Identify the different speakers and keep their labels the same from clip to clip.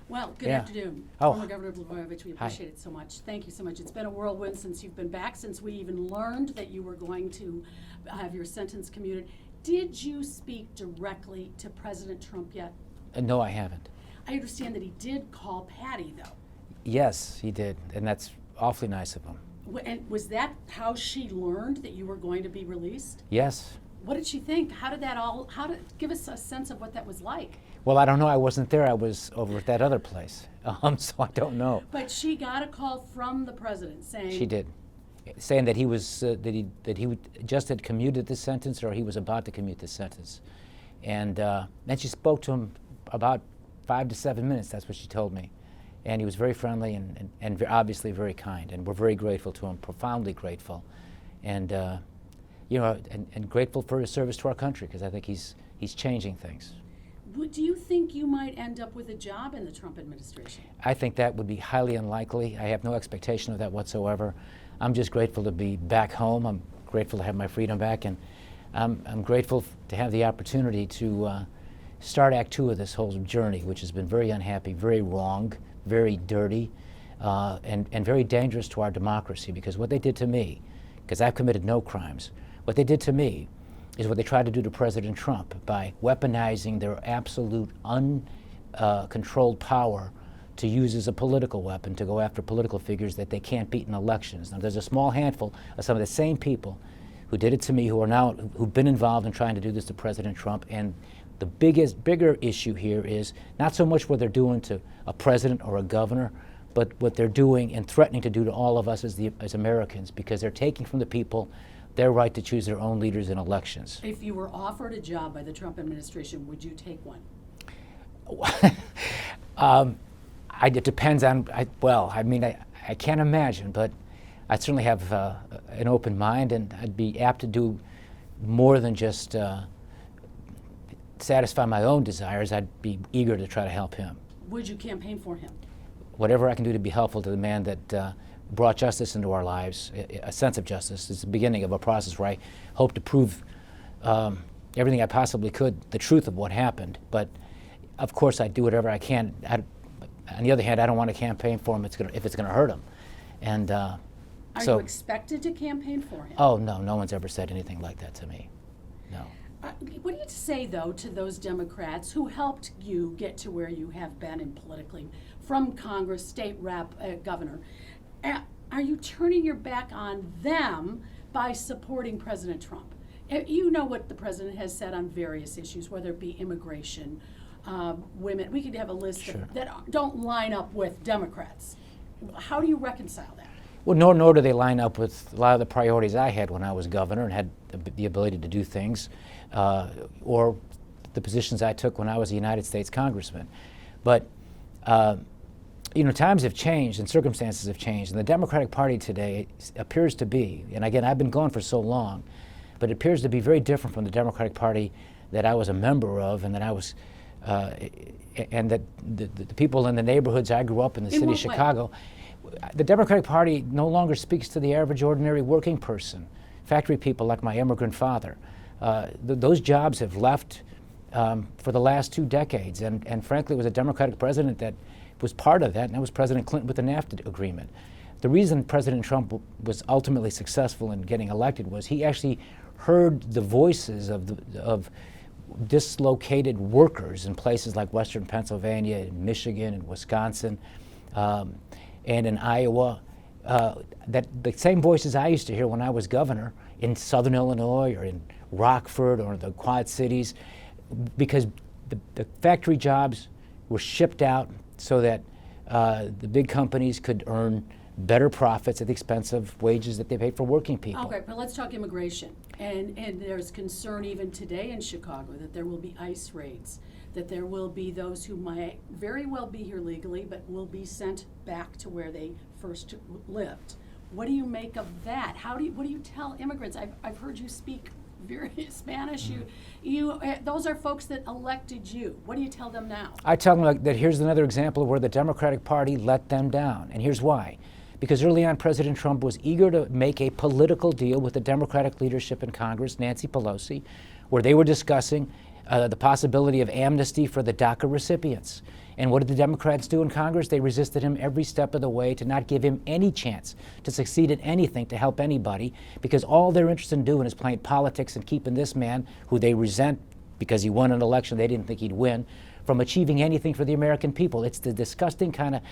Speaker 1: Well, good
Speaker 2: Yeah.
Speaker 1: afternoon.
Speaker 2: Oh.
Speaker 1: Former Governor Blagojevich, we appreciate it so much. Thank you so much. It's been a whirlwind since you've been back, since we even learned that you were going to have your sentence commuted. Did you speak directly to President Trump yet?
Speaker 2: No, I haven't.
Speaker 1: I understand that he did call Patty, though.
Speaker 2: Yes, he did, and that's awfully nice of him.
Speaker 1: And was that how she learned that you were going to be released?
Speaker 2: Yes.
Speaker 1: What did she think? Give us a sense of what that was like?
Speaker 2: Well, I don't know. I wasn't there. I was over at that other place, so I don't know.
Speaker 1: But she got a call from the president saying...
Speaker 2: She did, saying that he was that he just had commuted the sentence, or he was about to commute the sentence, and then she spoke to him about 5 to 7 minutes. That's what she told me, and he was very friendly and obviously very kind, and we're very grateful to him, profoundly grateful, and and grateful for his service to our country, because I think he's changing things.
Speaker 1: Do you think you might end up with a job in the Trump administration?
Speaker 2: I think that would be highly unlikely. I have no expectation of that whatsoever. I'm just grateful to be back home. I'm grateful to have my freedom back, and I'm grateful to have the opportunity to start Act 2 of this whole journey, which has been very unhappy, very wrong, very dirty, and very dangerous to our democracy, because what they did to me, because I've committed no crimes, what they did to me is what they tried to do to President Trump by weaponizing their absolute uncontrolled power to use as a political weapon to go after political figures that they can't beat in elections. Now, there's a small handful of some of the same people who did it to me who've been involved in trying to do this to President Trump, and the bigger issue here is not so much what they're doing to a president or a governor, but what they're doing and threatening to do to all of us as Americans, because they're taking from the people their right to choose their own leaders in elections.
Speaker 1: If you were offered a job by the Trump administration, would you take one?
Speaker 2: It depends on, I can't imagine, but I certainly have an open mind, and I'd be apt to do more than just satisfy my own desires. I'd be eager to try to help him.
Speaker 1: Would you campaign for him?
Speaker 2: Whatever I can do to be helpful to the man that brought justice into our lives, a sense of justice. It's the beginning of a process where I hope to prove everything I possibly could, the truth of what happened. But of course, I do whatever I can. On the other hand, I don't want to campaign for him if it's going to hurt him. And
Speaker 1: Are you expected to campaign for him?
Speaker 2: Oh, no one's ever said anything like that to me. No.
Speaker 1: What do you say, though, to those Democrats who helped you get to where you have been in politically, from Congress, state rep, governor? Are you turning your back on them by supporting President Trump? You know what the president has said on various issues, whether it be immigration, women. We could have a list
Speaker 2: Sure.
Speaker 1: that don't line up with Democrats. How do you reconcile that?
Speaker 2: Well, nor do they line up with a lot of the priorities I had when I was governor and had the ability to do things, or the positions I took when I was a United States congressman. But times have changed and circumstances have changed, and the Democratic Party today appears to be, and again, I've been gone for so long, but it appears to be very different from the Democratic Party that I was a member of, and that I was, and that the people in the neighborhoods I grew up in the city of Chicago. The Democratic Party no longer speaks to the average, ordinary working person, factory people like my immigrant father. Those jobs have left for the last 2 decades, and frankly, it was a Democratic president that was part of that, and that was President Clinton with the NAFTA agreement. The reason President Trump was ultimately successful in getting elected was he actually heard the voices of dislocated workers in places like Western Pennsylvania, and Michigan, and Wisconsin, and in Iowa, that the same voices I used to hear when I was governor in Southern Illinois or in Rockford or the Quad Cities, because the factory jobs were shipped out so that the big companies could earn better profits at the expense of wages that they paid for working people.
Speaker 1: Okay, but let's talk immigration. And there's concern even today in Chicago that there will be ICE raids, that there will be those who might very well be here legally but will be sent back to where they first lived. What do you make of that? What do you tell immigrants? I've heard you speak very Spanish. Those are folks that elected you. What do you tell them now?
Speaker 2: I tell them that here's another example of where the Democratic Party let them down, and here's why. Because early on, President Trump was eager to make a political deal with the Democratic leadership in Congress, Nancy Pelosi, where they were discussing the possibility of amnesty for the DACA recipients. And what did the Democrats do in Congress? They resisted him every step of the way to not give him any chance to succeed at anything, to help anybody, because all they're interested in doing is playing politics and keeping this man, who they resent because he won an election they didn't think he'd win, from achieving anything for the American people. It's the disgusting kind of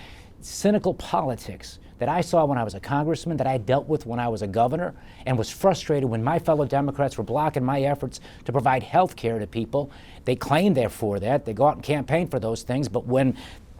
Speaker 2: cynical politics that I saw when I was a congressman, that I dealt with when I was a governor, and was frustrated when my fellow Democrats were blocking my efforts to provide health care to people. They claim they're for that. They go out and campaign for those things, but when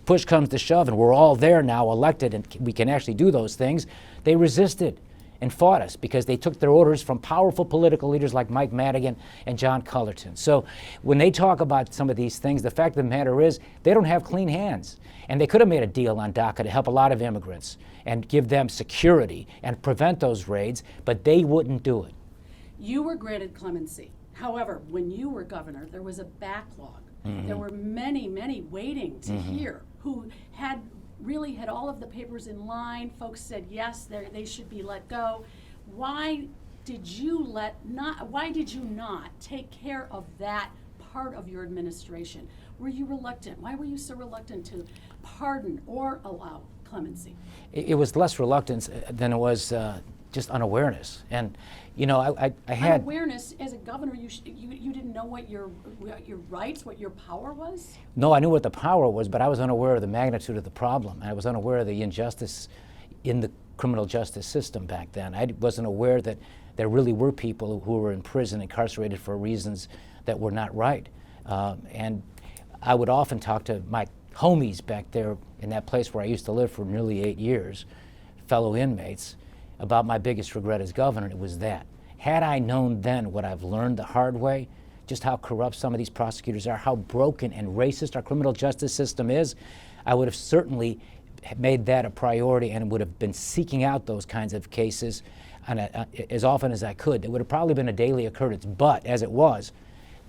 Speaker 2: push comes to shove and we're all there now elected and we can actually do those things, they resisted and fought us because they took their orders from powerful political leaders like Mike Madigan and John Cullerton. So when they talk about some of these things, the fact of the matter is they don't have clean hands. And they could have made a deal on DACA to help a lot of immigrants and give them security and prevent those raids, but they wouldn't do it.
Speaker 1: You were granted clemency. However, when you were governor, there was a backlog. There were many, many waiting to hear, who really had all of the papers in line. Folks said yes, they should be let go. Why did you not take care of that part of your administration? Were you reluctant? Why were you so reluctant to pardon or allow clemency?
Speaker 2: It was less reluctance than it was just unawareness. And you know, I had
Speaker 1: unawareness as a governor. You didn't know what your rights, what your power was.
Speaker 2: No, I knew what the power was, but I was unaware of the magnitude of the problem. I was unaware of the injustice in the criminal justice system back then. I wasn't aware that there really were people who were in prison, incarcerated for reasons that were not right. And I would often talk to my homies back there in that place where I used to live for nearly 8 years, fellow inmates, about my biggest regret as governor, and it was that. Had I known then what I've learned the hard way, just how corrupt some of these prosecutors are, how broken and racist our criminal justice system is, I would have certainly made that a priority and would have been seeking out those kinds of cases as often as I could. It would have probably been a daily occurrence, but as it was,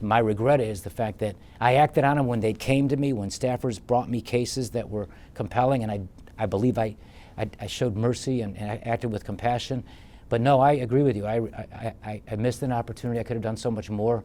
Speaker 2: my regret is the fact that I acted on them when they came to me, when staffers brought me cases that were compelling, and I believe I showed mercy and I acted with compassion. But no, I agree with you. I missed an opportunity. I could have done so much more.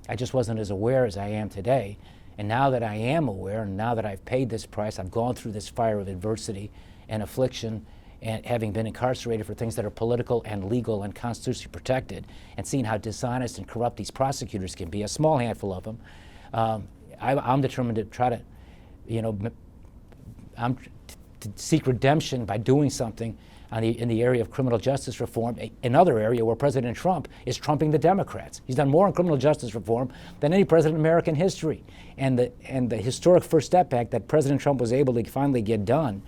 Speaker 2: I just wasn't as aware as I am today. And now that I am aware, and now that I've paid this price, I've gone through this fire of adversity and affliction, and having been incarcerated for things that are political and legal and constitutionally protected, and seeing how dishonest and corrupt these prosecutors can be, a small handful of them, I'm determined to try to, to seek redemption by doing something in the area of criminal justice reform, another area where President Trump is trumping the Democrats. He's done more on criminal justice reform than any president in American history. And the historic First Step Act that President Trump was able to finally get done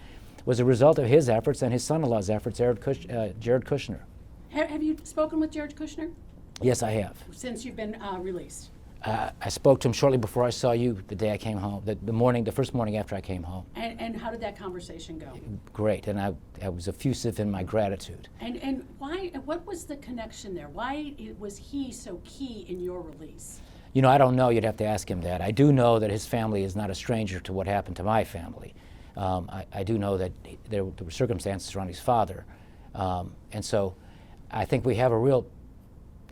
Speaker 2: was a result of his efforts and his son-in-law's efforts, Jared Kushner.
Speaker 1: Have you spoken with Jared Kushner?
Speaker 2: Yes, I have.
Speaker 1: Since you've been released?
Speaker 2: I spoke to him shortly before I saw you the day I came home, the first morning after I came home.
Speaker 1: And how did that conversation go?
Speaker 2: Great, and I was effusive in my gratitude.
Speaker 1: And why? What was the connection there? Why was he so key in your release?
Speaker 2: I don't know. You'd have to ask him that. I do know that his family is not a stranger to what happened to my family. I do know that there were circumstances around his father. And so I think we have a real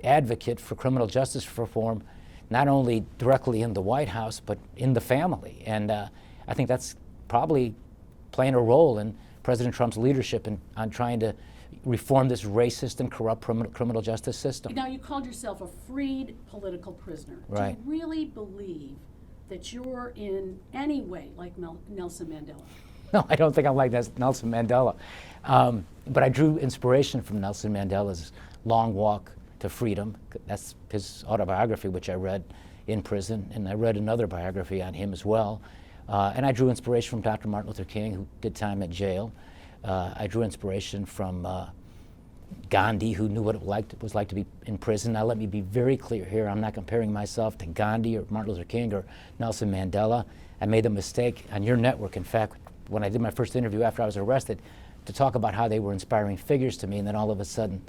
Speaker 2: advocate for criminal justice reform, not only directly in the White House, but in the family. And I think that's probably playing a role in President Trump's leadership on trying to reform this racist and corrupt criminal justice system.
Speaker 1: Now, you called yourself a freed political prisoner.
Speaker 2: Right.
Speaker 1: Do you really believe that you're in any way like Nelson Mandela?
Speaker 2: No, I don't think I'm like Nelson Mandela. But I drew inspiration from Nelson Mandela's long walk to freedom. That's his autobiography, which I read in prison, and I read another biography on him as well. And I drew inspiration from Dr. Martin Luther King, who did time at jail. I drew inspiration from Gandhi, who knew what it was like to be in prison. Now, let me be very clear here. I'm not comparing myself to Gandhi or Martin Luther King or Nelson Mandela. I made the mistake on your network, in fact, when I did my first interview after I was arrested, to talk about how they were inspiring figures to me, and then all of a sudden,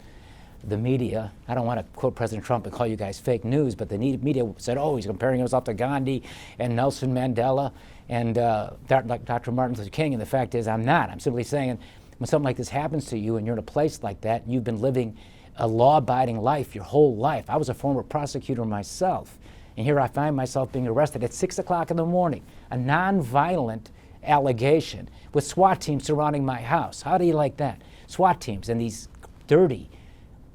Speaker 2: the media, I don't want to quote President Trump and call you guys fake news, but the media said, oh, he's comparing himself to Gandhi and Nelson Mandela and Dr. Martin Luther King, and the fact is I'm not. I'm simply saying when something like this happens to you and you're in a place like that, and you've been living a law-abiding life your whole life. I was a former prosecutor myself, and here I find myself being arrested at 6 o'clock in the morning, a non-violent allegation with SWAT teams surrounding my house. How do you like that? SWAT teams and these dirty,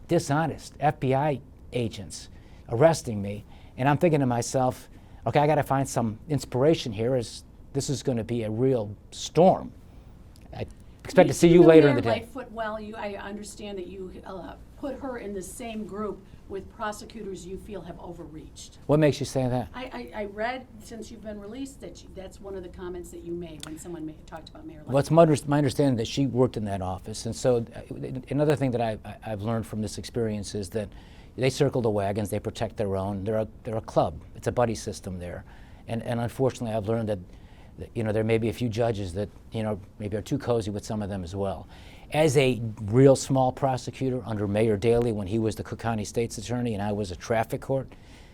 Speaker 2: dishonest FBI agents arresting me. And I'm thinking to myself, okay, I got to find some inspiration here, as this is going to be a real storm. I expect to see you later in the day.
Speaker 1: Lightfoot, well, I understand that you put her in the same group with prosecutors you feel have overreached.
Speaker 2: What makes you say that?
Speaker 1: I read, since you've been released, that that's one of the comments that you made when someone talked about Mayor Lightfoot.
Speaker 2: Well, it's my understanding that she worked in that office. And so another thing that I've learned from this experience is that they circle the wagons, they protect their own. They're a club. It's a buddy system there. And unfortunately, I've learned that there may be a few judges that maybe are too cozy with some of them as well. As a real small prosecutor under Mayor Daley, when he was the Cook County State's attorney and I was a traffic court,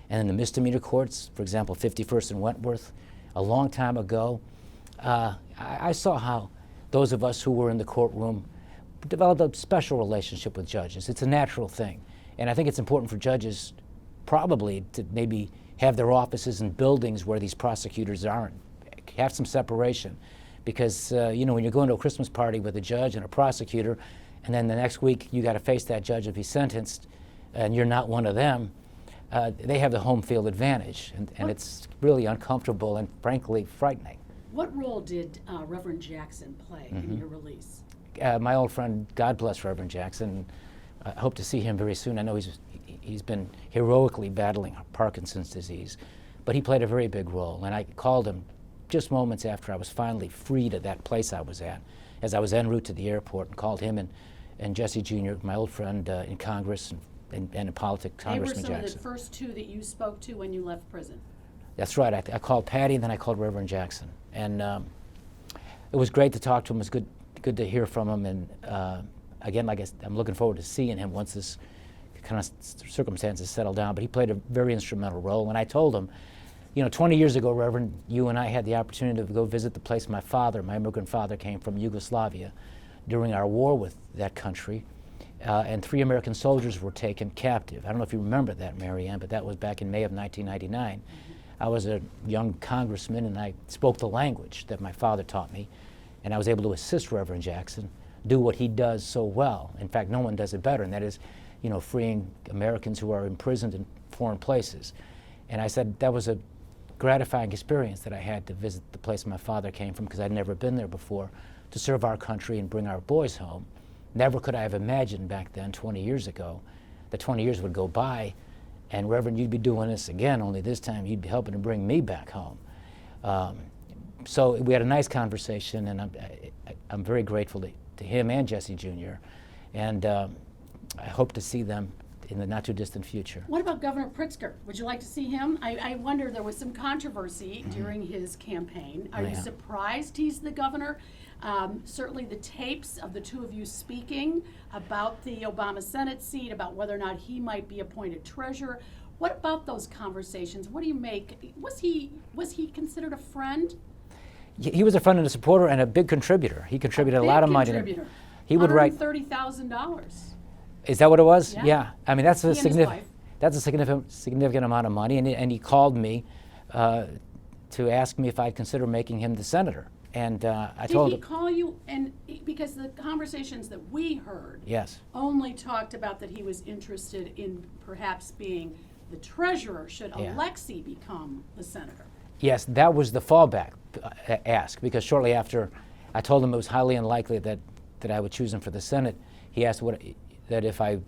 Speaker 2: and in the misdemeanor courts, for example, 51st and Wentworth, a long time ago, I saw how those of us who were in the courtroom developed a special relationship with judges. It's a natural thing. And I think it's important for judges probably to maybe have their offices in buildings where these prosecutors aren't, have some separation. Because when you're going to a Christmas party with a judge and a prosecutor, and then the next week you got to face that judge if he's sentenced, and you're not one of them, they have the home field advantage, and it's really uncomfortable and frankly frightening.
Speaker 1: What role did Reverend Jackson play in your release?
Speaker 2: My old friend, God bless Reverend Jackson. I hope to see him very soon. I know he's been heroically battling Parkinson's disease, but he played a very big role, and I called him just moments after I was finally freed at that place I was at, as I was en route to the airport, and called him and Jesse Jr., my old friend in Congress and in politics, Congressman Jackson.
Speaker 1: They were some of the first two that you spoke to when you left prison.
Speaker 2: That's right. I called Patty, and then I called Reverend Jackson. And it was great to talk to him. It was good to hear from him. And again, I'm looking forward to seeing him once this kind of circumstances settle down. But he played a very instrumental role. And I told him, 20 years ago, Reverend, you and I had the opportunity to go visit the place my immigrant father, came from, Yugoslavia, during our war with that country. And 3 American soldiers were taken captive. I don't know if you remember that, Mary Ann, but that was back in May of 1999. I was a young congressman, and I spoke the language that my father taught me, and I was able to assist Reverend Jackson do what he does so well. In fact, no one does it better, and that is, freeing Americans who are imprisoned in foreign places. And I said that was a gratifying experience that I had to visit the place my father came from, because I'd never been there before, to serve our country and bring our boys home. Never could I have imagined back then, 20 years ago, that 20 years would go by and Reverend, you'd be doing this again, only this time you'd be helping to bring me back home. So we had a nice conversation, and I'm very grateful to him and Jesse Jr., and I hope to see them in the not-too-distant future.
Speaker 1: What about Governor Pritzker? Would you like to see him? I wonder, there was some controversy during his campaign. Are you surprised he's the governor? Certainly the tapes of the two of you speaking about the Obama Senate seat, about whether or not he might be appointed treasurer. What about those conversations? What do you make? Was he considered a friend?
Speaker 2: He was a friend and a supporter and a big contributor. He contributed a lot of money. He would write
Speaker 1: $130,000.
Speaker 2: Is that what it was?
Speaker 1: Yeah.
Speaker 2: I mean, that's a significant amount of money, and he called me to ask me if I'd consider making him the senator. And I told him.
Speaker 1: Did he call you? And because the conversations that we heard only talked about that he was interested in perhaps being the treasurer should Alexei become the senator.
Speaker 2: Yes, that was the fallback ask, because shortly after I told him it was highly unlikely that I would choose him for the Senate, he asked that if I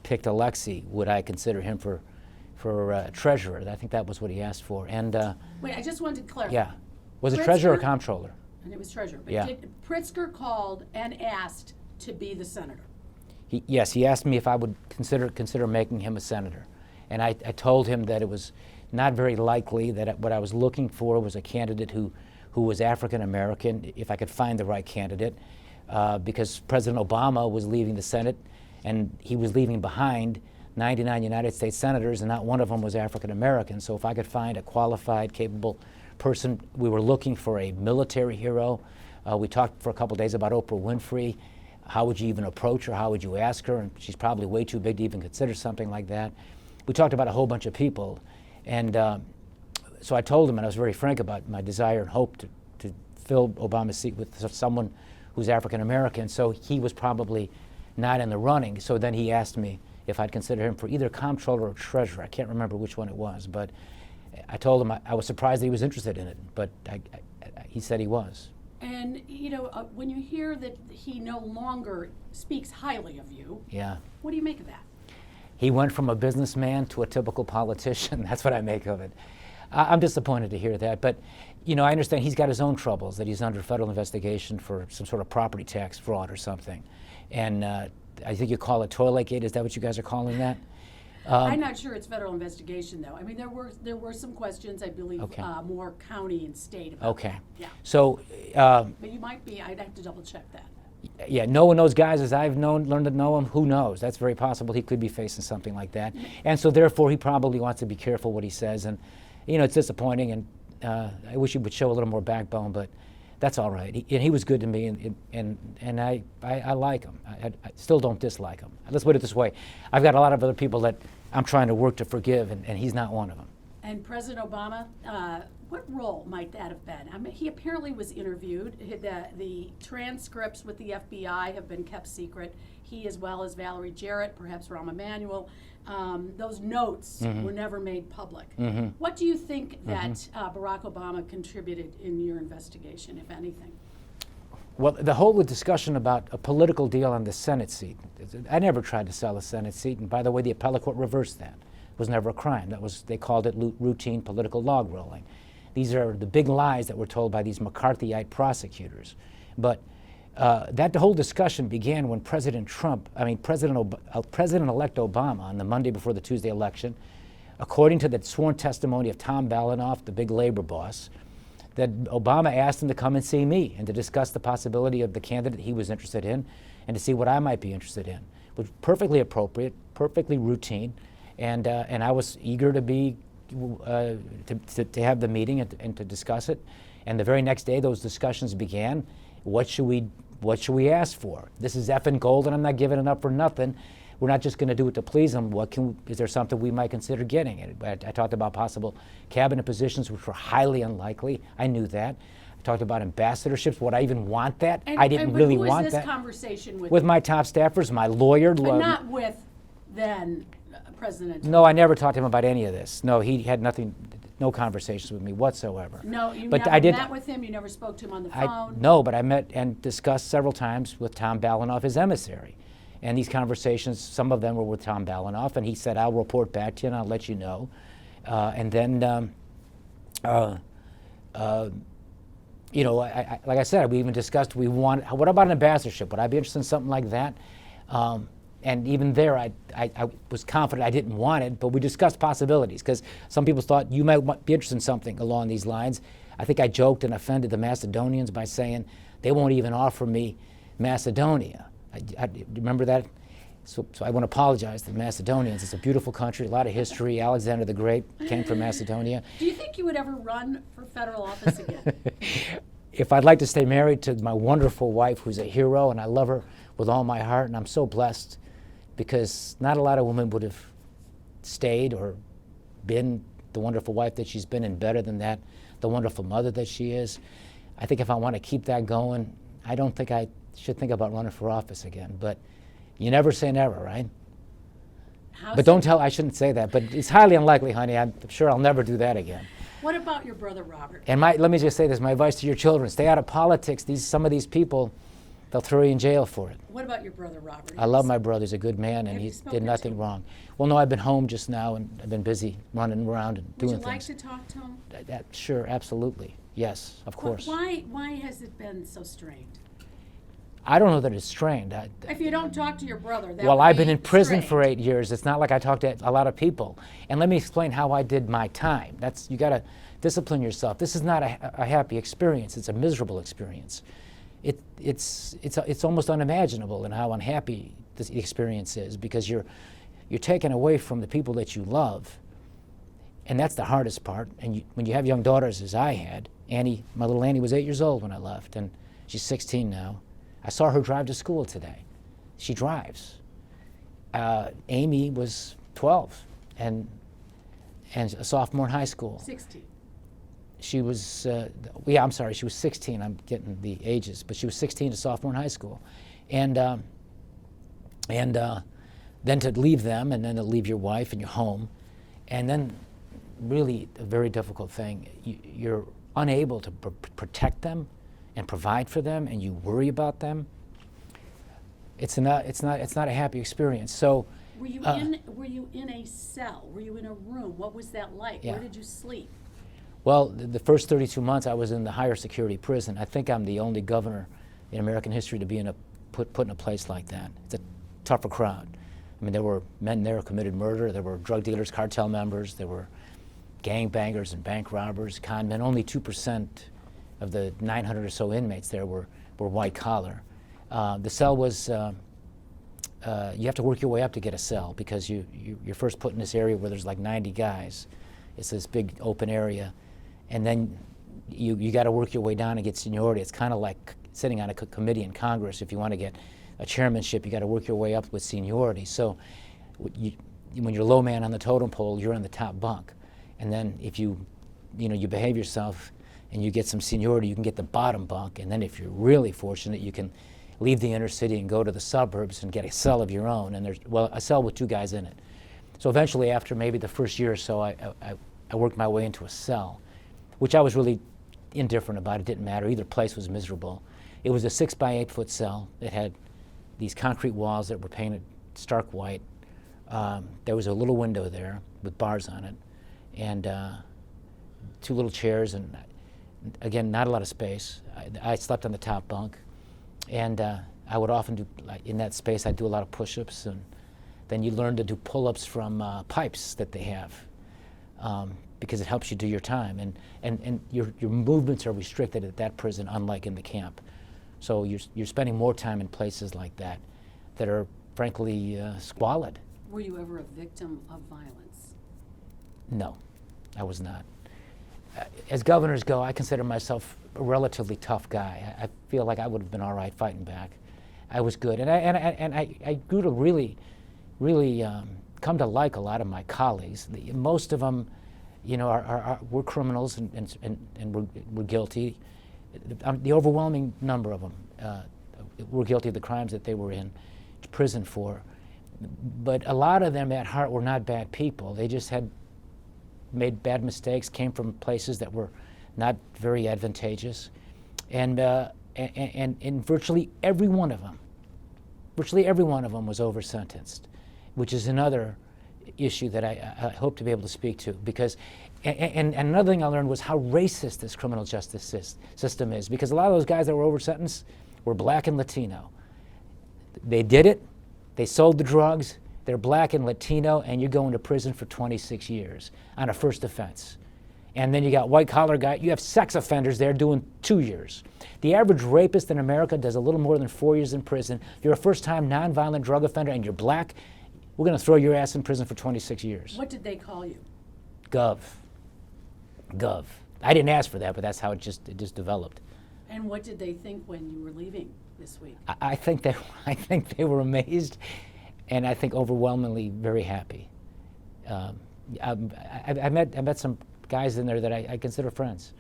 Speaker 2: picked Alexei, would I consider him for treasurer? I think that was what he asked for. And
Speaker 1: wait, I just wanted to clarify.
Speaker 2: Yeah, was it treasurer or comptroller?
Speaker 1: And it was treasurer. But did Pritzker called and asked to be the senator?
Speaker 2: Yes, he asked me if I would consider making him a senator. And I told him that it was not very likely, that what I was looking for was a candidate who was African American, if I could find the right candidate, because President Obama was leaving the Senate, and he was leaving behind 99 United States senators, and not one of them was African American. So if I could find a qualified, capable person, we were looking for a military hero. We talked for a couple days about Oprah Winfrey. How would you even approach her? How would you ask her? And she's probably way too big to even consider something like that. We talked about a whole bunch of people. And so I told him, and I was very frank about my desire and hope to fill Obama's seat with someone who's African American, so he was probably not in the running. So then he asked me if I'd consider him for either comptroller or treasurer. I can't remember which one it was, but I told him I was surprised that he was interested in it, but he said he was.
Speaker 1: And, when you hear that he no longer speaks highly of you,
Speaker 2: Yeah.
Speaker 1: what do you make of that?
Speaker 2: He went from a businessman to a typical politician. That's what I make of it. I'm disappointed to hear that, but I understand he's got his own troubles, that he's under federal investigation for some sort of property tax fraud or something. And I think you call it Toiletgate. Is that what you guys are calling that?
Speaker 1: I'm not sure it's federal investigation, though. I mean, there were some questions, I believe,
Speaker 2: Okay.
Speaker 1: More county and state about
Speaker 2: Okay.
Speaker 1: that. Yeah.
Speaker 2: So,
Speaker 1: But you might be, I'd have to double check that.
Speaker 2: yeah, knowing those guys as I've learned to know him, who knows? That's very possible. He could be facing something like that. And so therefore, he probably wants to be careful what he says. And, it's disappointing, and I wish he would show a little more backbone, but that's all right. He was good to me, and I like him. I still don't dislike him. Let's put it this way. I've got a lot of other people that I'm trying to work to forgive, and he's not one of them.
Speaker 1: And President Obama, what role might that have been? I mean, he apparently was interviewed. The transcripts with the FBI have been kept secret. He, as well as Valerie Jarrett, perhaps Rahm Emanuel, those notes were never made public. What do you think that Barack Obama contributed in your investigation, if anything?
Speaker 2: Well, the whole discussion about a political deal on the Senate seat, I never tried to sell a Senate seat, and by the way, the appellate court reversed that. It was never a crime. They called it routine political log rolling. These are the big lies that were told by these McCarthyite prosecutors. But that whole discussion began when President-elect Obama, on the Monday before the Tuesday election, according to the sworn testimony of Tom Balinoff, the big labor boss, that Obama asked him to come and see me and to discuss the possibility of the candidate he was interested in and to see what I might be interested in. It was perfectly appropriate, perfectly routine, and I was eager to be to have the meeting and to discuss it. And the very next day, those discussions began. What should we ask for? This is effing gold, and I'm not giving it up for nothing. We're not just going to do it to please them. Is there something we might consider getting? I talked about possible cabinet positions, which were highly unlikely. I knew that. I talked about ambassadorships. Would I even want that? I didn't really want that.
Speaker 1: Who was this conversation with?
Speaker 2: With my top staffers, my lawyer.
Speaker 1: But not with then President.
Speaker 2: No, I never talked to him about any of this. No, he had nothing, no conversations with me whatsoever.
Speaker 1: No, you
Speaker 2: but
Speaker 1: never met with him? You never spoke to him on the phone?
Speaker 2: No, but I met and discussed several times with Tom Balinoff, his emissary. And these conversations, some of them were with Tom Balinoff, and he said, I'll report back to you and I'll let you know. And then, like I said, we even discussed, what about an ambassadorship? Would I be interested in something like that? And even there, I was confident I didn't want it, but we discussed possibilities, because some people thought you might be interested in something along these lines. I think I joked and offended the Macedonians by saying they won't even offer me Macedonia. I remember that? So I want to apologize to the Macedonians. It's a beautiful country, a lot of history. Alexander the Great came from Macedonia.
Speaker 1: Do you think you would ever run for federal office again?
Speaker 2: If I'd like to stay married to my wonderful wife, who's a hero, and I love her with all my heart, and I'm so blessed, because not a lot of women would have stayed or been the wonderful wife that she's been, and better than that, the wonderful mother that she is. I think if I want to keep that going, I don't think I should think about running for office again. But you never say never, right? I shouldn't say that, but it's highly unlikely, honey. I'm sure I'll never do that again.
Speaker 1: What about your brother Robert?
Speaker 2: And let me just say this, my advice to your children: stay out of politics. Some of these people, they'll throw you in jail for it.
Speaker 1: What about your brother Robert?
Speaker 2: I love my brother. He's a good man, and he did nothing wrong. Well, no, I've been home just now, and I've been busy running around and doing things.
Speaker 1: Would you like to talk to him?
Speaker 2: Sure, absolutely. Yes, of course.
Speaker 1: Why has it been so strained?
Speaker 2: I don't know that it's strained.
Speaker 1: If you don't talk to your brother, that
Speaker 2: well,
Speaker 1: would
Speaker 2: I've
Speaker 1: be
Speaker 2: been in prison
Speaker 1: strained.
Speaker 2: for 8 years. It's not like I talked to a lot of people. And let me explain how I did my time. You got to discipline yourself. This is not a happy experience. It's a miserable experience. It's almost unimaginable in how unhappy this experience is, because you're taken away from the people that you love, and that's the hardest part. And when you have young daughters, as I had, my little Annie was 8 years old when I left, and she's 16 now. I saw her drive to school today. She drives. Amy was 12 and a sophomore in high school.
Speaker 1: 16.
Speaker 2: she was, yeah, I'm sorry, she was 16. I'm getting the ages, but she was 16, a sophomore in high school, and then to leave them, and then to leave your wife and your home, and then really a very difficult thing. You're unable to protect them and provide for them, and you worry about them. It's not a happy experience. So.
Speaker 1: Were you in a cell? Were you in a room? What was that like?
Speaker 2: Yeah.
Speaker 1: Where did you sleep?
Speaker 2: Well, the first 32 months I was in the higher security prison. I think I'm the only governor in American history to be put in a place like that. It's a tougher crowd. I mean, there were men there who committed murder. There were drug dealers, cartel members. There were gangbangers and bank robbers, con men. Only 2% of the 900 or so inmates there were white collar. The cell was, you have to work your way up to get a cell because you're first put in this area where there's like 90 guys. It's this big open area. And then you got to work your way down and get seniority. It's kind of like sitting on a committee in Congress. If you want to get a chairmanship, you got to work your way up with seniority. So when you're low man on the totem pole, you're on the top bunk. And then if you behave yourself and you get some seniority, you can get the bottom bunk. And then if you're really fortunate, you can leave the inner city and go to the suburbs and get a cell of your own. And there's, well, a cell with 2 guys in it. So eventually, after maybe the first year or so, I worked my way into a cell, which I was really indifferent about. It didn't matter. Either place was miserable. It was a 6 by 8 foot cell. It had these concrete walls that were painted stark white. There was a little window there with bars on it, and 2 little chairs, and again, not a lot of space. I slept on the top bunk, and I would often do, like, in that space, I'd do a lot of push-ups, and then you learn to do pull-ups from pipes that they have, because it helps you do your time, and your movements are restricted at that prison, unlike in the camp. So you're spending more time in places like that are frankly squalid.
Speaker 1: Were you ever a victim of violence?
Speaker 2: No, I was not. As governors go, I consider myself a relatively tough guy. I feel like I would have been all right fighting back. I was good, and I grew to really come to like a lot of my colleagues. Most of them, were criminals and were guilty. The overwhelming number of them were guilty of the crimes that they were in prison for. But a lot of them at heart were not bad people. They just had made bad mistakes, came from places that were not very advantageous. And virtually every one of them was over-sentenced, which is another issue that I hope to be able to speak to, because and another thing I learned was how racist this criminal justice system is, because a lot of those guys that were over-sentenced were black and Latino. They did it, they sold the drugs, they're black and Latino, and you're going to prison for 26 years on a first offense. And then you got white-collar guy, you have sex offenders there doing 2 years. The average rapist in America does a little more than 4 years in prison. You're a first-time nonviolent drug offender and you're black, we're going to throw your ass in prison for 26 years.
Speaker 1: What did they call you?
Speaker 2: Gov. I didn't ask for that, but that's how it just developed.
Speaker 1: And what did they think when you were leaving this week?
Speaker 2: I think they were amazed, and I think overwhelmingly very happy. I met some guys in there that I consider friends.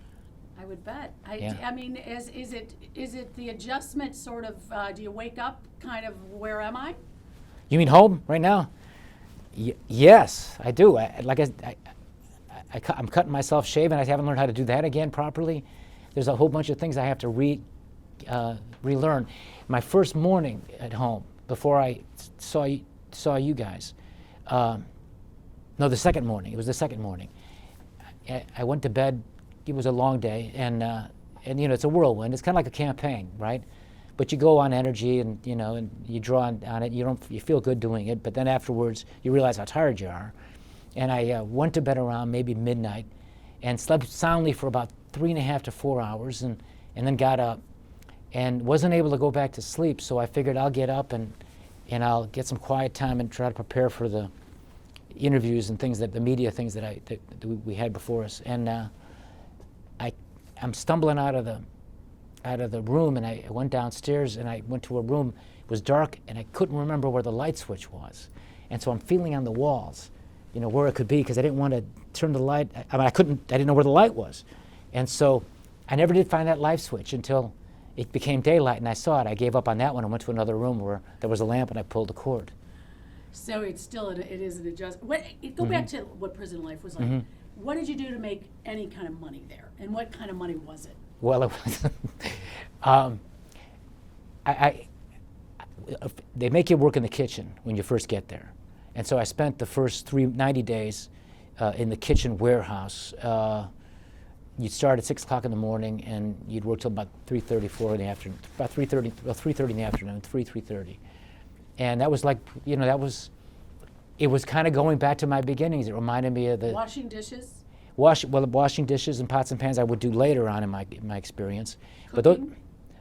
Speaker 1: I would bet.
Speaker 2: Yeah.
Speaker 1: I mean, is it the adjustment sort of? Do you wake up kind of, where am I?
Speaker 2: You mean home right now? Yes, I do. I'm cutting myself shaving. I haven't learned how to do that again properly. There's a whole bunch of things I have to relearn. My first morning at home, before I saw you guys, no, the second morning. It was the second morning. I went to bed. It was a long day, and it's a whirlwind. It's kind of like a campaign, right? But you go on energy, and you draw on it. You feel good doing it, but then afterwards you realize how tired you are. And I went to bed around maybe midnight, and slept soundly for about 3.5 to 4 hours, and then got up, and wasn't able to go back to sleep. So I figured I'll get up and I'll get some quiet time and try to prepare for the interviews and things the media things that we had before us. And I'm stumbling out of the room, and I went downstairs, and I went to a room. It was dark, and I couldn't remember where the light switch was. And so I'm feeling on the walls, where it could be, because I didn't want to turn the light. I didn't know where the light was. And so I never did find that life switch until it became daylight and I saw it. I gave up on that one and went to another room where there was a lamp and I pulled the cord.
Speaker 1: So it is an adjustment. Go back to what prison life was like. What did you do to make any kind of money there? And what kind of money was it?
Speaker 2: Well, it was, they make you work in the kitchen when you first get there. And so I spent the first 90 days in the kitchen warehouse. You'd start at 6 o'clock in the morning and you'd work till about 3:30, 4 in the afternoon, about 3:30 in the afternoon, 3:30. And that was like, you know, it was kind of going back to my beginnings. It reminded me of the...
Speaker 1: Washing dishes?
Speaker 2: Washing dishes and pots and pans I would do later on in my experience.
Speaker 1: Cooking?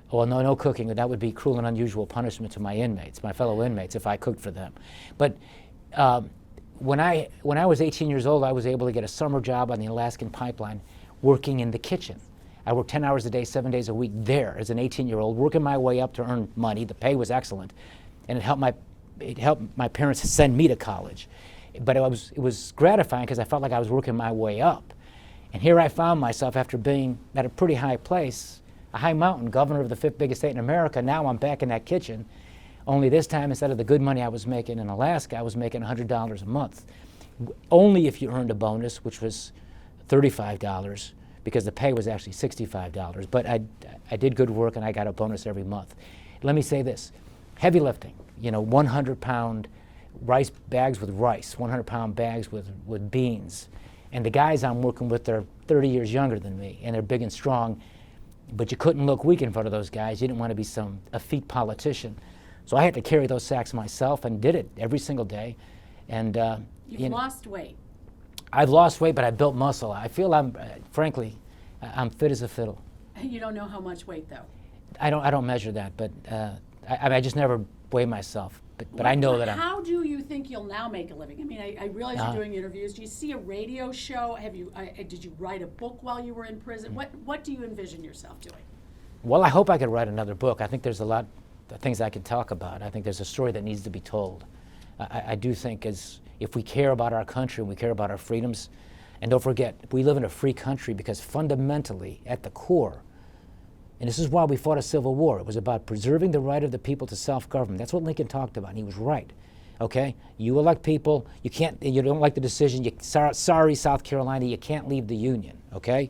Speaker 2: Well, no cooking. That would be cruel and unusual punishment to my inmates, my fellow inmates, if I cooked for them. But when I was 18 years old, I was able to get a summer job on the Alaskan pipeline working in the kitchen. I worked 10 hours a day, 7 days a week there as an 18-year-old, working my way up to earn money. The pay was excellent, and it helped my parents send me to college. But it was gratifying because I felt like I was working my way up. And here I found myself, after being at a pretty high place, a high mountain, governor of the 5th biggest state in America. Now I'm back in that kitchen, only this time instead of the good money I was making in Alaska, I was making $100 a month. Only if you earned a bonus, which was $35, because the pay was actually $65. But I did good work and I got a bonus every month. Let me say this, heavy lifting, 100-pound rice bags with rice, 100-pound bags with beans. And the guys I'm working with, they're 30 years younger than me, and they're big and strong, but you couldn't look weak in front of those guys. You didn't want to be some effete politician. So I had to carry those sacks myself and did it every single day. And
Speaker 1: You've lost weight.
Speaker 2: I've lost weight, but I built muscle. I feel frankly, I'm fit as a fiddle.
Speaker 1: You don't know how much weight, though.
Speaker 2: I don't measure that, but I just never weigh myself. But I know that
Speaker 1: How do you think you'll now make a living? I mean, I realize you're doing interviews. Do you see a radio show? Did you write a book while you were in prison? What do you envision yourself doing?
Speaker 2: Well, I hope I could write another book. I think there's a lot of things I could talk about. I think there's a story that needs to be told. I do think if we care about our country and we care about our freedoms, and don't forget, we live in a free country because fundamentally, at the core, and this is why we fought a civil war. It was about preserving the right of the people to self-government. That's what Lincoln talked about, and he was right. Okay? You elect people, you don't like the decision, sorry, South Carolina, you can't leave the Union, okay?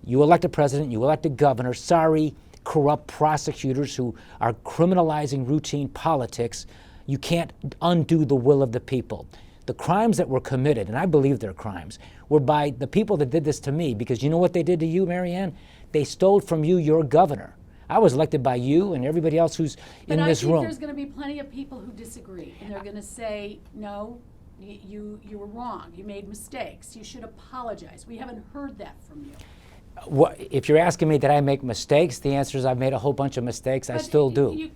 Speaker 2: You elect a president, you elect a governor, sorry, corrupt prosecutors who are criminalizing routine politics. You can't undo the will of the people. The crimes that were committed, and I believe they're crimes, were by the people that did this to me, because you know what they did to you, Marianne? They stole from you your governor. I was elected by you and everybody else who's in this room.
Speaker 1: But I think there's going to be plenty of people who disagree, and they're going to say, no, you were wrong. You made mistakes. You should apologize. We haven't heard that from you.
Speaker 2: If you're asking me did I make mistakes, the answer is I've made a whole bunch of mistakes. I still do.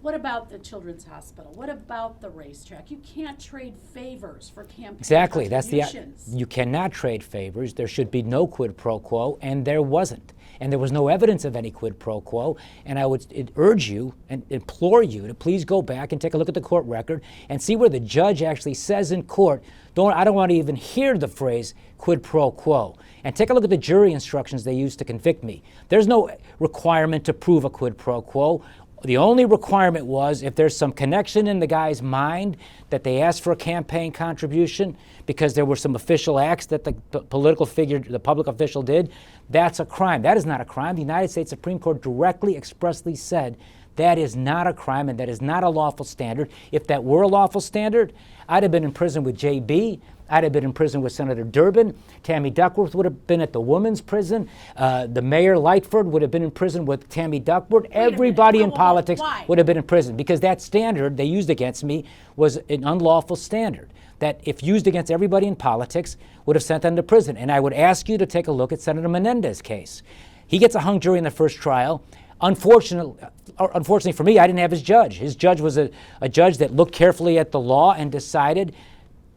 Speaker 1: What about the Children's Hospital? What about the racetrack? You can't trade favors for campaign
Speaker 2: Exactly.
Speaker 1: contributions.
Speaker 2: You cannot trade favors. There should be no quid pro quo, and there wasn't. And there was no evidence of any quid pro quo. And I would urge you and implore you to please go back and take a look at the court record and see where the judge actually says in court, I don't want to even hear the phrase quid pro quo. And take a look at the jury instructions they used to convict me. There's no requirement to prove a quid pro quo. The only requirement was if there's some connection in the guy's mind that they asked for a campaign contribution because there were some official acts that the political figure, the public official did, that's a crime. That is not a crime. The United States Supreme Court directly, expressly said that is not a crime and that is not a lawful standard. If that were a lawful standard, I'd have been in prison with J.B., I'd have been in prison with Senator Durbin. Tammy Duckworth would have been at the women's prison. The Mayor Lightford would have been in prison with Tammy Duckworth. Everybody in politics would have been in prison because that standard they used against me was an unlawful standard that, if used against everybody in politics, would have sent them to prison. And I would ask you to take a look at Senator Menendez's case. He gets a hung jury in the first trial. Unfortunately for me, I didn't have his judge. His judge was a judge that looked carefully at the law and decided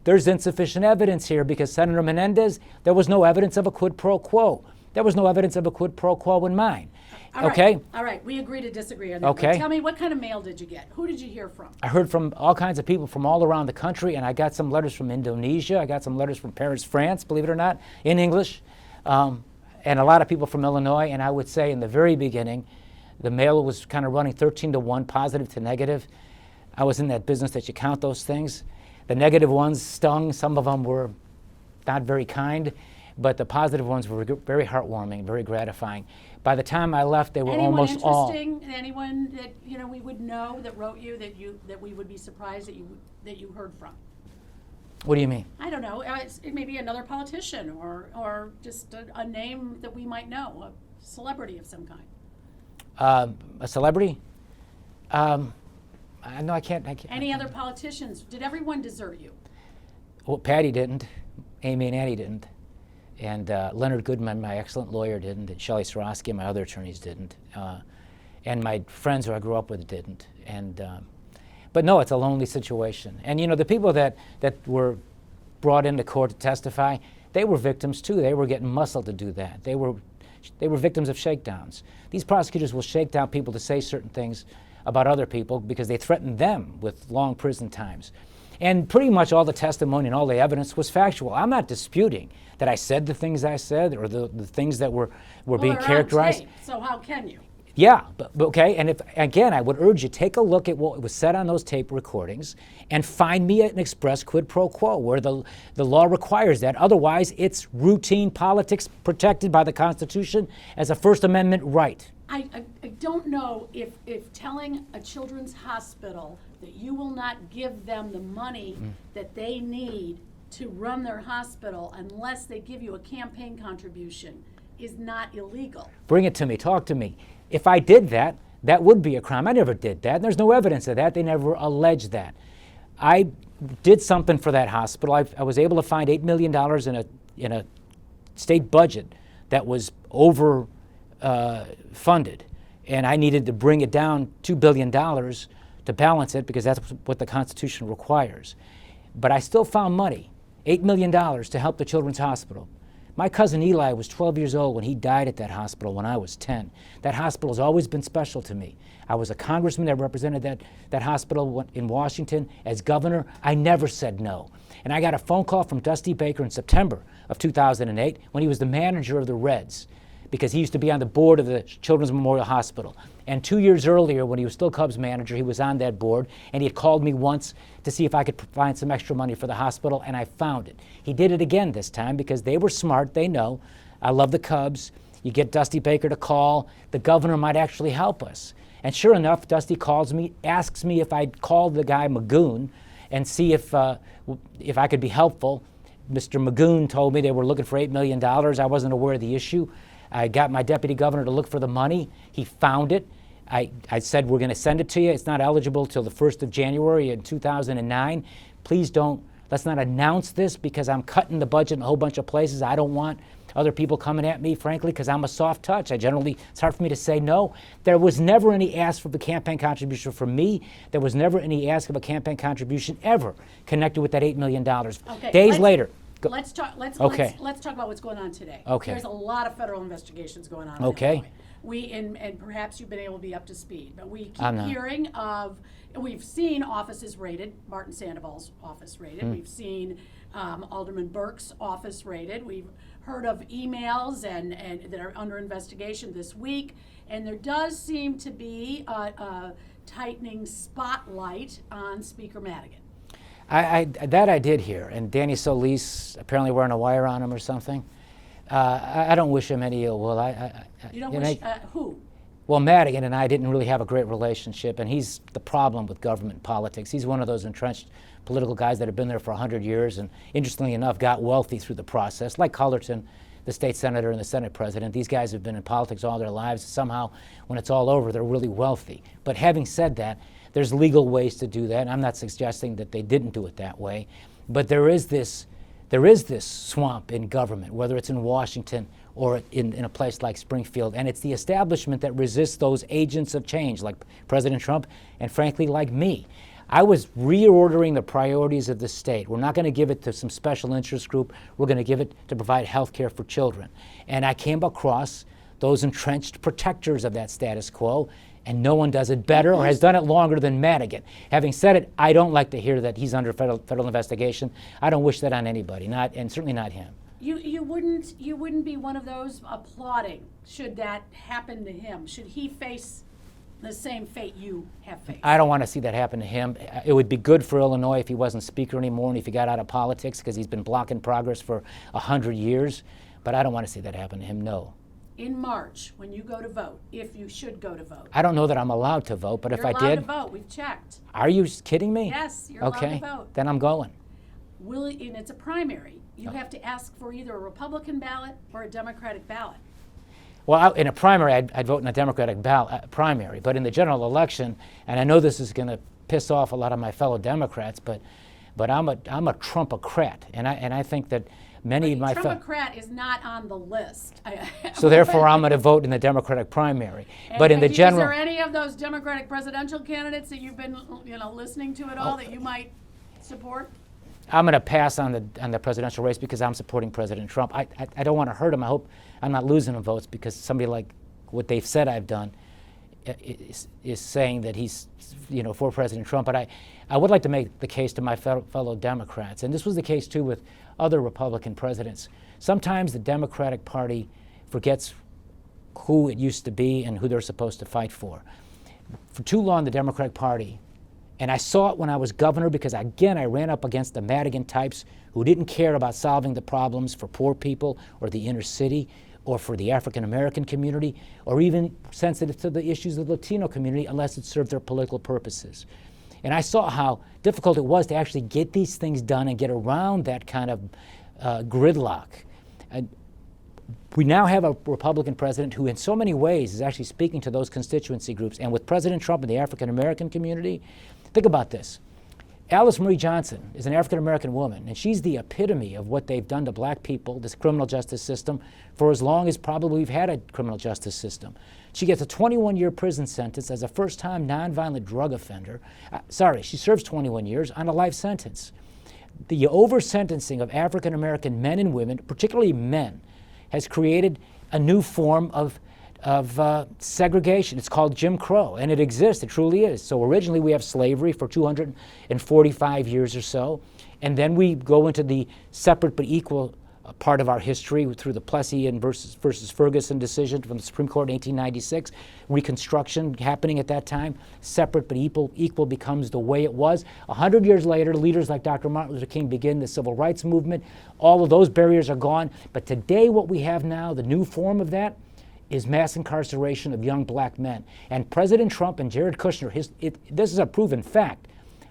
Speaker 2: there's insufficient evidence here because Senator Menendez, there was no evidence of a quid pro quo. There was no evidence of a quid pro quo in mine.
Speaker 1: All right,
Speaker 2: Okay?
Speaker 1: all right, we agree to disagree on that.
Speaker 2: Okay.
Speaker 1: Tell me, what kind of mail did you get? Who did you hear from?
Speaker 2: I heard from all kinds of people from all around the country, and I got some letters from Indonesia. I got some letters from Paris, France, believe it or not, in English, and a lot of people from Illinois. And I would say in the very beginning, the mail was kind of running 13-1, positive to negative. I was in that business that you count those things. The negative ones stung. Some of them were not very kind, but the positive ones were very heartwarming, very gratifying. By the time I left, they were almost all.
Speaker 1: Anyone interesting? Anyone that we would know that wrote you that we would be surprised that you heard from?
Speaker 2: What do you mean?
Speaker 1: I don't know. It may be another politician or just a name that we might know, a celebrity of some kind.
Speaker 2: A celebrity? No, I can't.
Speaker 1: Any other politicians? Did everyone desert you?
Speaker 2: Well, Patty didn't. Amy and Annie didn't. And Leonard Goodman, my excellent lawyer, didn't. And Shelley Swarovski and my other attorneys didn't. And my friends who I grew up with didn't. And but no, it's a lonely situation. And the people that were brought into court to testify, they were victims too. They were getting muscled to do that. They were victims of shakedowns. These prosecutors will shake down people to say certain things about other people because they threaten them with long prison times. And pretty much all the testimony and all the evidence was factual. I'm not disputing that I said the things I said or the things that were being characterized.
Speaker 1: On tape, so how can you?
Speaker 2: Yeah, but okay, and if again, I would urge you, take a look at what was said on those tape recordings and find me an express quid pro quo where the law requires that. Otherwise, it's routine politics protected by the Constitution as a First Amendment right.
Speaker 1: I don't know if telling a children's hospital that you will not give them the money that they need to run their hospital unless they give you a campaign contribution is not illegal.
Speaker 2: Bring it to me. Talk to me. If I did that, that would be a crime. I never did that. There's no evidence of that. They never alleged that. I did something for that hospital. I was able to find $8 million in a state budget that was over funded, and I needed to bring it down $2 billion to balance it because that's what the Constitution requires. But I still found money, $8 million to help the Children's Hospital. My cousin Eli was 12 years old when he died at that hospital when I was 10. That hospital has always been special to me. I was a congressman that represented that hospital in Washington. As governor, I never said no. And I got a phone call from Dusty Baker in September of 2008 when he was the manager of the Reds, because he used to be on the board of the Children's Memorial Hospital. And 2 years earlier, when he was still Cubs manager, he was on that board, and he had called me once to see if I could find some extra money for the hospital, and I found it. He did it again this time because they were smart. They know. I love the Cubs. You get Dusty Baker to call. The governor might actually help us. And sure enough, Dusty calls me, asks me if I'd call the guy Magoon and see if I could be helpful. Mr. Magoon told me they were looking for $8 million. I wasn't aware of the issue. I got my deputy governor to look for the money. He found it. I said, we're going to send it to you. It's not eligible till the 1st of January in 2009. Please let's not announce this because I'm cutting the budget in a whole bunch of places. I don't want other people coming at me, frankly, because I'm a soft touch. It's hard for me to say no. There was never any ask for the campaign contribution from me. There was never any ask of a campaign contribution ever connected with that $8 million.
Speaker 1: Okay,
Speaker 2: Days later.
Speaker 1: Let's talk about what's going on today.
Speaker 2: Okay.
Speaker 1: There's a lot of federal investigations going on.
Speaker 2: Okay.
Speaker 1: And perhaps you've been able to be up to speed, but we keep
Speaker 2: I'm not.
Speaker 1: hearing we've seen offices raided, Martin Sandoval's office raided. We've seen Alderman Burke's office raided. We've heard of emails and that are under investigation this week, and there does seem to be a tightening spotlight on Speaker Madigan.
Speaker 2: I did hear, and Danny Solis apparently wearing a wire on him or something. I don't wish him any ill will.
Speaker 1: You don't wish who?
Speaker 2: Well, Madigan and I didn't really have a great relationship, and he's the problem with government politics. He's one of those entrenched political guys that have been there for 100 years and, interestingly enough, got wealthy through the process, like Cullerton, the state senator and the Senate president. These guys have been in politics all their lives. Somehow, when it's all over, they're really wealthy. But having said that, there's legal ways to do that. I'm not suggesting that they didn't do it that way, but there is this swamp in government, whether it's in Washington or in a place like Springfield, and it's the establishment that resists those agents of change, like President Trump and, frankly, like me. I was reordering the priorities of the state. We're not going to give it to some special interest group. We're going to give it to provide health care for children. And I came across those entrenched protectors of that status quo, and no one does it better or has done it longer than Madigan. Having said it, I don't like to hear that he's under federal investigation. I don't wish that on anybody, and certainly not him.
Speaker 1: You wouldn't be one of those applauding should that happen to him. Should he face the same fate you have faced?
Speaker 2: I don't want to see that happen to him. It would be good for Illinois if he wasn't speaker anymore and if he got out of politics, because he's been blocking progress for 100 years. But I don't want to see that happen to him, no.
Speaker 1: In March, when you go to vote, if you should go to vote.
Speaker 2: I don't know that I'm allowed to vote, but if I did.
Speaker 1: You're allowed to vote. We've checked.
Speaker 2: Are you kidding me?
Speaker 1: Yes, you're allowed to vote.
Speaker 2: Then I'm going.
Speaker 1: And it's a primary. You have to ask for either a Republican ballot or a Democratic ballot.
Speaker 2: Well, in a primary, I'd vote in a Democratic primary, but in the general election, and I know this is going to piss off a lot of my fellow Democrats, but I'm a Trumpocrat, and I think that many of my
Speaker 1: Trumpocrat is not on the list.
Speaker 2: So therefore, I'm going to vote in the Democratic primary. But in the general,
Speaker 1: is there any of those Democratic presidential candidates that you've been, listening to at all that you might support?
Speaker 2: I'm going to pass on the presidential race because I'm supporting President Trump. I don't want to hurt him. I hope I'm not losing him votes because somebody like what they've said I've done is saying that he's for President Trump. But I would like to make the case to my fellow Democrats, and this was the case too with other Republican presidents. Sometimes the Democratic Party forgets who it used to be and who they're supposed to fight for. For too long, the Democratic Party, and I saw it when I was governor because, again, I ran up against the Madigan types who didn't care about solving the problems for poor people or the inner city or for the African American community or even sensitive to the issues of the Latino community unless it served their political purposes. And I saw how difficult it was to actually get these things done and get around that kind of gridlock. We now have a Republican president who in so many ways is actually speaking to those constituency groups. And with President Trump and the African American community, think about this. Alice Marie Johnson is an African American woman, and she's the epitome of what they've done to black people, this criminal justice system, for as long as probably we've had a criminal justice system. She gets a 21-year prison sentence as a first-time nonviolent drug offender. She serves 21 years on a life sentence. The over-sentencing of African American men and women, particularly men, has created a new form of segregation. It's called Jim Crow, and it exists. It truly is. So originally we have slavery for 245 years or so, and then we go into the separate but equal part of our history through the Plessy versus Ferguson decision from the Supreme Court in 1896, Reconstruction happening at that time. Separate but equal becomes the way it was. 100 years later, leaders like Dr. Martin Luther King begin the civil rights movement. All of those barriers are gone. But today what we have now, the new form of that, is mass incarceration of young black men. And President Trump and Jared Kushner, this is a proven fact,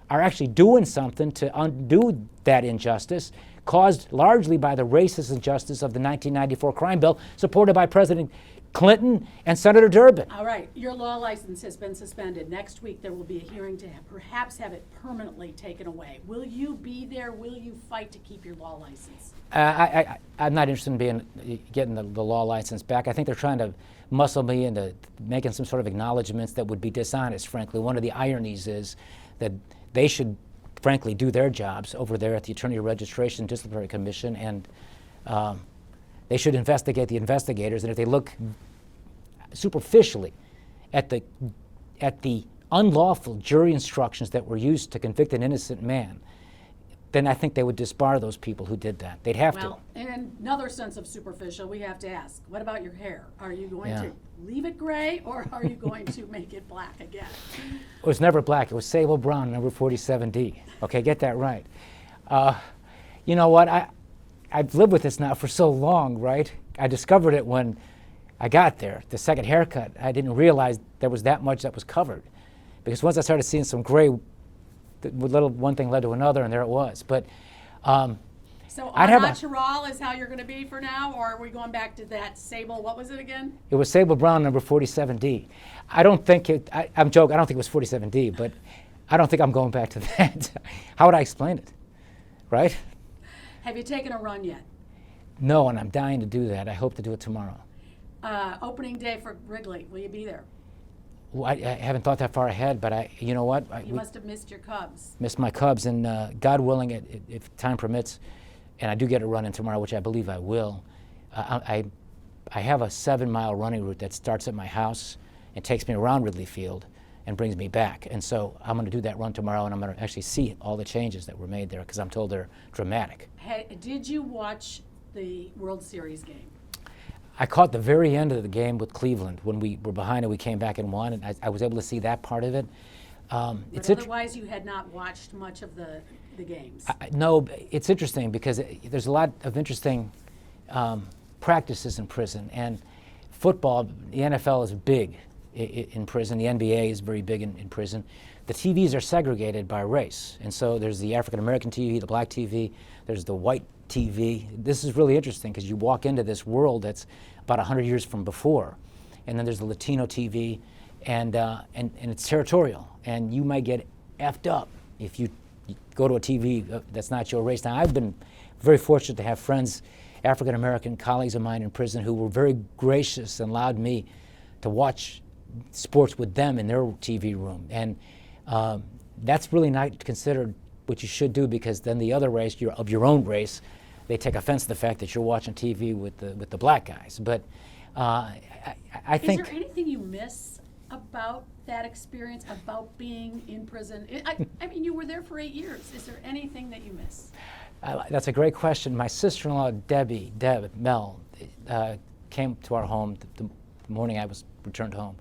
Speaker 2: are actually doing something to undo that injustice caused largely by the racist injustice of the 1994 crime bill supported by President Clinton and Senator Durbin.
Speaker 1: All right, your law license has been suspended. Next week there will be a hearing to perhaps have it permanently taken away. Will you be there? Will you fight to keep your law license?
Speaker 2: I'm not interested in getting the law license back. I think they're trying to muscle me into making some sort of acknowledgments that would be dishonest, frankly. One of the ironies is that they should, frankly, do their jobs over there at the Attorney Registration Disciplinary Commission, and they should investigate the investigators. And if they look superficially at the unlawful jury instructions that were used to convict an innocent man, then I think they would disbar those people who did that. They'd have to.
Speaker 1: Well, in another sense of superficial, we have to ask, what about your hair? Are you going to leave it gray, or are you going to make it black again?
Speaker 2: It was never black. It was sable brown, number 47D. Okay, get that right. You know what? I've lived with this now for so long, right? I discovered it when I got there. The second haircut, I didn't realize there was that much that was covered. Because once I started seeing some gray, one thing led to another, and there it was. But
Speaker 1: so natural is how you're going to be for now, or are we going back to that sable? What was it again?
Speaker 2: It was sable brown, number 47D. I don't think I'm joking. I don't think it was 47D, but I don't think I'm going back to that. How would I explain it? Right?
Speaker 1: Have you taken a run yet?
Speaker 2: No, and I'm dying to do that. I hope to do it tomorrow.
Speaker 1: Opening day for Wrigley. Will you be there?
Speaker 2: Well, I haven't thought that far ahead, but you know what?
Speaker 1: You must have missed your Cubs.
Speaker 2: Missed my Cubs, and God willing, if time permits, and I do get a run in tomorrow, which I believe I will, I have a 7-mile running route that starts at my house and takes me around Ridley Field and brings me back. And so I'm going to do that run tomorrow, and I'm going to actually see all the changes that were made there, because I'm told they're dramatic.
Speaker 1: Did you watch the World Series game?
Speaker 2: I caught the very end of the game with Cleveland when we were behind and we came back and won, and I was able to see that part of it.
Speaker 1: But otherwise, you had not watched much of the games.
Speaker 2: No, it's interesting because there's a lot of interesting practices in prison, and football, the NFL is big in prison. The NBA is very big in prison. The TVs are segregated by race, and so there's the African American TV, the black TV, there's the white TV. This is really interesting because you walk into this world that's about 100 years from before, and then there's the Latino TV, and it's territorial, and you might get effed up if you go to a TV that's not your race. Now, I've been very fortunate to have friends, African American colleagues of mine in prison, who were very gracious and allowed me to watch sports with them in their TV room, and that's really not considered what you should do, because then the other race, of your own race, they take offense to the fact that you're watching TV with the black guys. But I think. Is
Speaker 1: there anything you miss about that experience, about being in prison? I mean, you were there for 8 years. Is there anything that you miss?
Speaker 2: That's a great question. My sister-in-law, Mel, came to our home the morning I was returned home.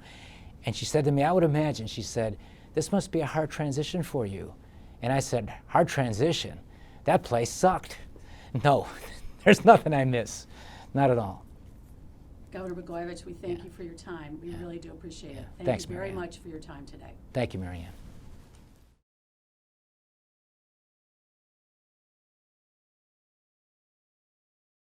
Speaker 2: And she said to me, I would imagine, she said, this must be a hard transition for you. And I said, hard transition? That place sucked. No, there's nothing I miss. Not at all.
Speaker 1: Governor Blagojevich, we thank you for your time. We really do appreciate it.
Speaker 2: Thanks,
Speaker 1: Thank you very
Speaker 2: Marianne.
Speaker 1: much for your time today.
Speaker 2: Thank you, Marianne.